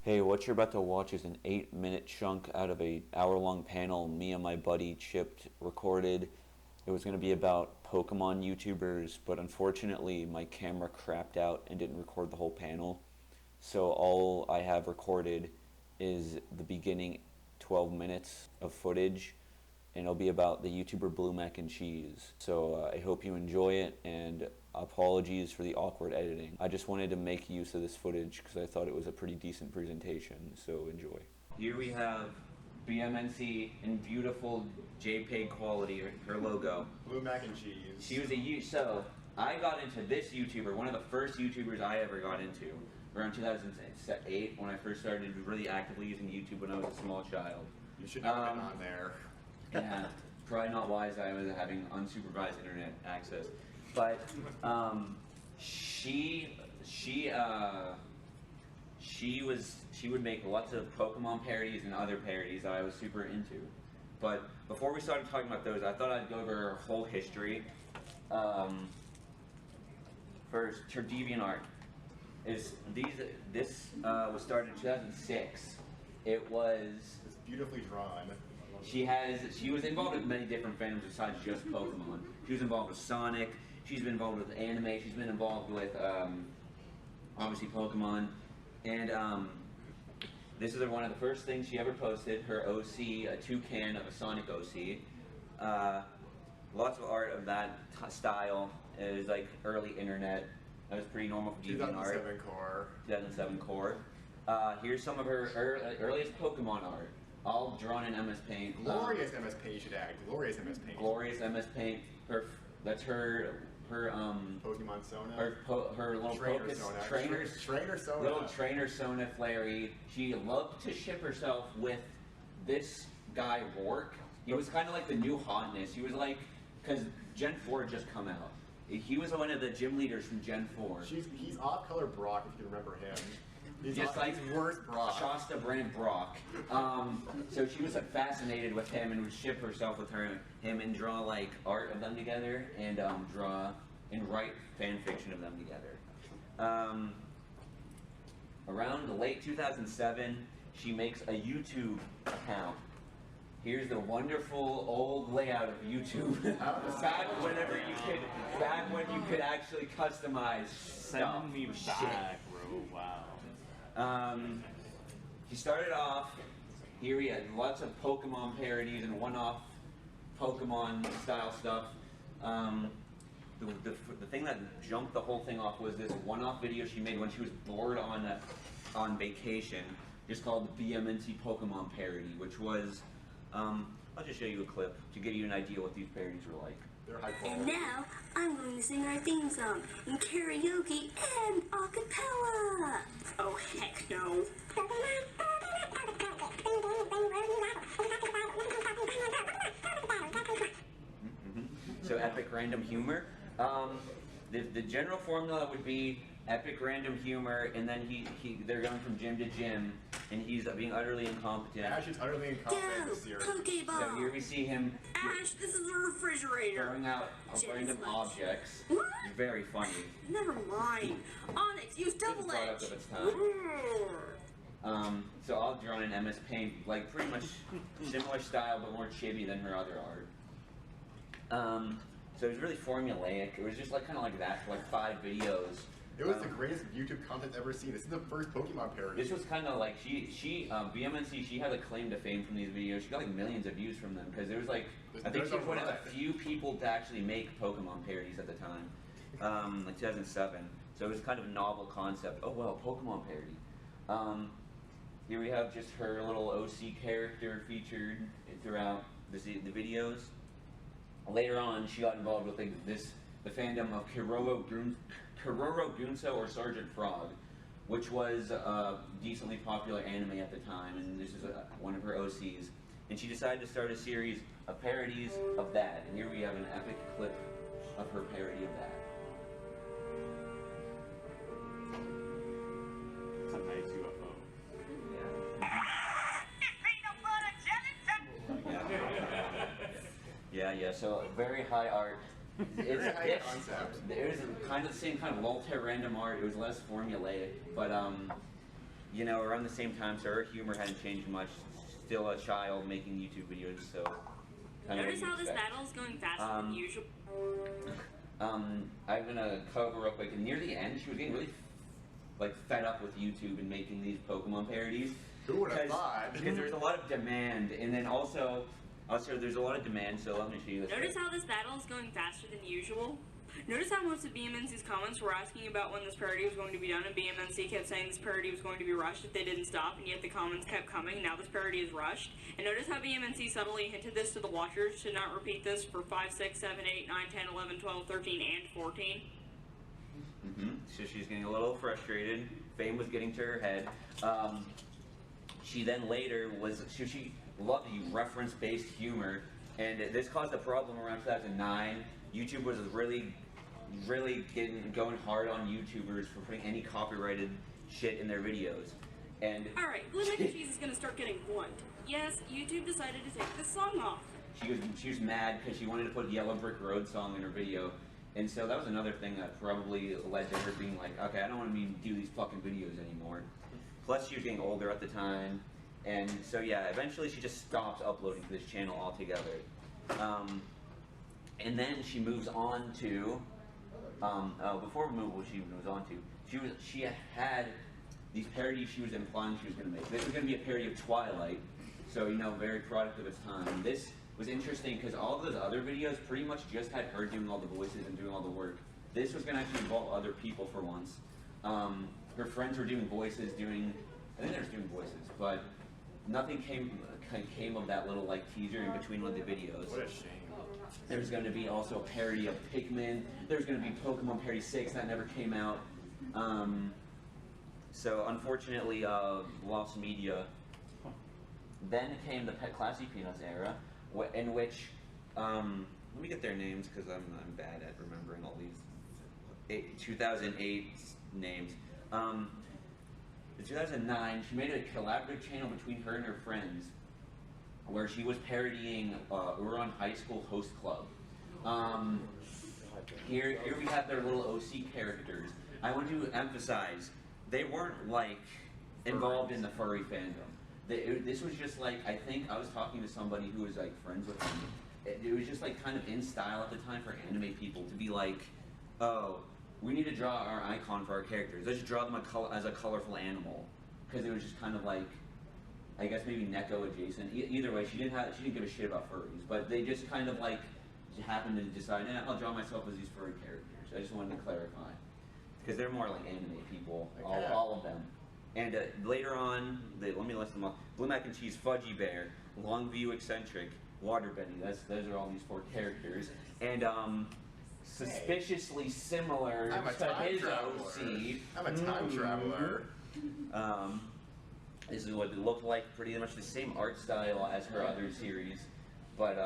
Hey, what you're about to watch is an 8-minute chunk out of an hour-long panel me and my buddy Chip recorded. It was going to be about Pokemon YouTubers, but unfortunately my camera crapped out and didn't record the whole panel. So all I have recorded is the beginning 12 minutes of footage, and it'll be about the Youtuber Bloomacncheez. So I hope you enjoy it, and apologies for the awkward editing. I just wanted to make use of this footage because I thought it was a pretty decent presentation, so enjoy. Here we have BMNC in beautiful JPEG quality, her logo. Bloomacncheez. She was so I got into this YouTuber, one of the first YouTubers I ever got into, around 2008 when I first started really actively using YouTube when I was a small child. You should have been on there. Yeah, probably not wise. I was having unsupervised internet access, but she would make lots of Pokemon parodies and other parodies that I was super into. But before we started talking about those, I thought I'd go over her whole history. First, her DeviantArt is this was started in 2006. It's beautifully drawn. She was involved with many different fandoms besides just Pokemon. She was involved with Sonic. She's been involved with anime. She's been involved with obviously Pokemon. And this is one of the first things she ever posted. Her OC, a toucan of a Sonic OC. Lots of art of that style. It was like early internet. That was pretty normal for DeviantArt. 2007 core. 2007 core. Here's some of her earliest Pokemon art. All drawn in MS Paint. Glorious MS Paint, you should add. Glorious MS Paint. Glorious MS Paint. That's her Pokemon Sona. Her little Trainer Sona. Little Trainer Sona Flary. She loved to ship herself with this guy Rourke. He was kind of like the new hotness. He was like, because Gen 4 had just come out. He was one of the gym leaders from Gen 4. He's off-color Brock, if you can remember him. He's worse Brock. Shasta brand Brock. So she was like fascinated with him and would ship herself with him and draw like art of them together and draw and write fan fiction of them together. Around the late 2007, she makes a YouTube account. Here's the wonderful old layout of YouTube. back when you could actually customize stuff. Send me back, bro. Wow. He started off, here he had lots of Pokemon parodies and one-off Pokemon style stuff. The thing that jumped the whole thing off was this one-off video she made when she was bored on vacation, just called the BMNC Pokemon parody, which was, I'll just show you a clip to give you an idea what these parodies were like. They're high quality. And now, I'm going to sing our theme song in karaoke and a cappella. Oh, heck no. So epic random humor. The general formula would be epic random humor, and then they're going from gym to gym, and he's being utterly incompetent. Ash is utterly incompetent in this series. Pokeball. So here we see him Ash, this is a refrigerator. throwing out random objects. What? Very funny. Never mind. Onyx, use double edge. Of its time. So all drawn in MS Paint, like pretty much similar style, but more chibi than her other art. So it was really formulaic. It was just like kind of like that for like 5 videos. It was the greatest YouTube content ever seen. This is the first Pokemon parody. This was kind of like BMNC. She had a claim to fame from these videos. She got like millions of views from them because it was like I think she was one of the few people to actually make Pokemon parodies at the time, like 2007. So it was kind of a novel concept. Oh well, Pokemon parody. Here we have just her little OC character featured throughout the videos. Later on, she got involved with the fandom of Kiroro Gunso or Sergeant Frog, which was a decently popular anime at the time, and this is one of her OCs. And she decided to start a series of parodies of that, and here we have an epic clip of her parody of that. It's a nice UFO. Yeah, so very high art. Very high concept. It was kind of the same kind of Voltaire random art. It was less formulaic, but you know, around the same time, so her humor hadn't changed much. Still a child making YouTube videos, so. Notice how this battle is going faster than usual. I'm gonna cover real quick. And near the end, she was getting really fed up with YouTube and making these Pokemon parodies. Who would have thought? Because there's a lot of demand, and then also there's a lot of demand. So let me show you this. Notice how this battle is going faster than usual. Notice how most of BMNC's comments were asking about when this parody was going to be done, and BMNC kept saying this parody was going to be rushed if they didn't stop, and yet the comments kept coming, and now this parody is rushed. And notice how BMNC subtly hinted this to the watchers to not repeat this for 5, 6, 7, 8, 9, 10, 11, 12, 13, and 14. So she's getting a little frustrated. Fame was getting to her head. She then later she loved reference-based humor, and this caused a problem around 2009. YouTube was really going hard on YouTubers for putting any copyrighted shit in their videos. And alright, Bloomacncheez is gonna start getting blunt. Yes, YouTube decided to take this song off. She was mad because she wanted to put Yellow Brick Road song in her video. And so that was another thing that probably led to her being like, okay, I don't want to do these fucking videos anymore. Plus she was getting older at the time. And so yeah, eventually she just stopped uploading to this channel altogether. And then she moves on to, before we move what she moves on to, she had these parodies she was implying she was going to make. This was going to be a parody of Twilight, so, you know, very product of its time. This was interesting because all of those other videos pretty much just had her doing all the voices and doing all the work. This was going to actually involve other people for once. Her friends were doing voices, I think they were doing voices, but nothing came of that little, teaser in between one of the videos. What a shame. There's going to be also a parody of Pikmin. There's going to be Pokemon Parody 6 that never came out. So unfortunately, lost media. Then came the Pet Classy Peanuts era, in which, let me get their names because I'm bad at remembering all these 2008 names. In 2009, she made a collaborative channel between her and her friends, where she was parodying Huron High School Host Club. Here we have their little OC characters. I want to emphasize, they weren't involved in the furry fandom. This was just I think I was talking to somebody who was friends with them. It was just kind of in style at the time for anime people to be oh, we need to draw our icon for our characters. Let's just draw them as a colorful animal, because it was just kind of I guess maybe Neko adjacent. Either way, she didn't give a shit about furries, but they just kind of happened to decide, I'll draw myself as these furry characters. I just wanted to clarify, because they're more anime people, all of them. And later on, let me list them up: Bloomacncheez, Fudgy Bear, Longview Eccentric, Water Betty. Those are all these 4 characters, and suspiciously similar to his OC. I'm a time traveler. This is what it looked like, pretty much the same art style as her other series, but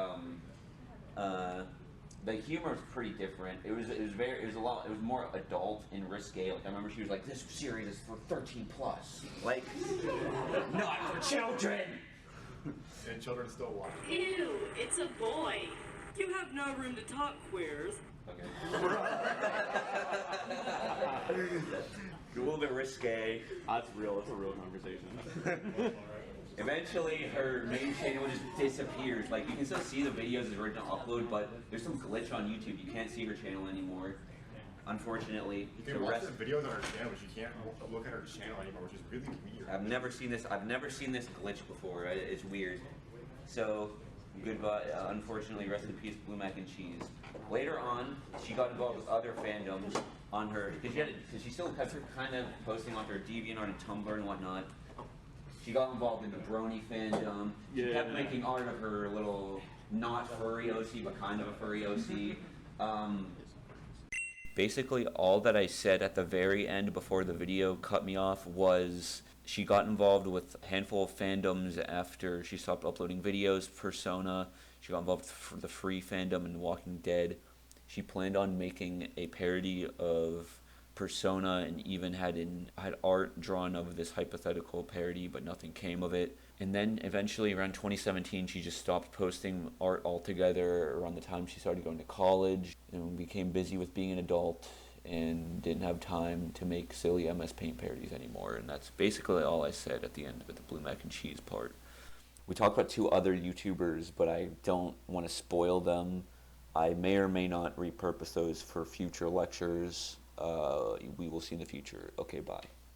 the humor is pretty different. It was more adult and risque. I remember she was this series is for 13 plus, not for children. And children still watch. Ew, it's a boy. You have no room to talk, queers. Okay. A little bit risque. That's real. It's a real conversation. Eventually, her main channel just disappears. You can still see the videos as original upload, but there's some glitch on YouTube. You can't see her channel anymore. Unfortunately, you can watch the videos on her channel, but you can't look at her channel anymore, which is really weird. I've never seen this glitch before. It's weird. So, goodbye. Unfortunately, rest in peace, Bloomacncheez. Later on, she got involved with other fandoms on her, because she still kept kind of posting on her DeviantArt and Tumblr and whatnot. She got involved in the Brony fandom. She kept making art of her little not furry OC, but kind of a furry OC. Basically, all that I said at the very end before the video cut me off was she got involved with a handful of fandoms after she stopped uploading videos. Persona. She got involved with the Free fandom and Walking Dead. She planned on making a parody of Persona and even had art drawn of this hypothetical parody, but nothing came of it. And then eventually around 2017, she just stopped posting art altogether around the time she started going to college and became busy with being an adult. and didn't have time to make silly MS Paint parodies anymore. And that's basically all I said at the end of the Blue Mac and Cheese part. We talked about 2 other YouTubers, but I don't want to spoil them. I may or may not repurpose those for future lectures. We will see in the future. Okay, bye.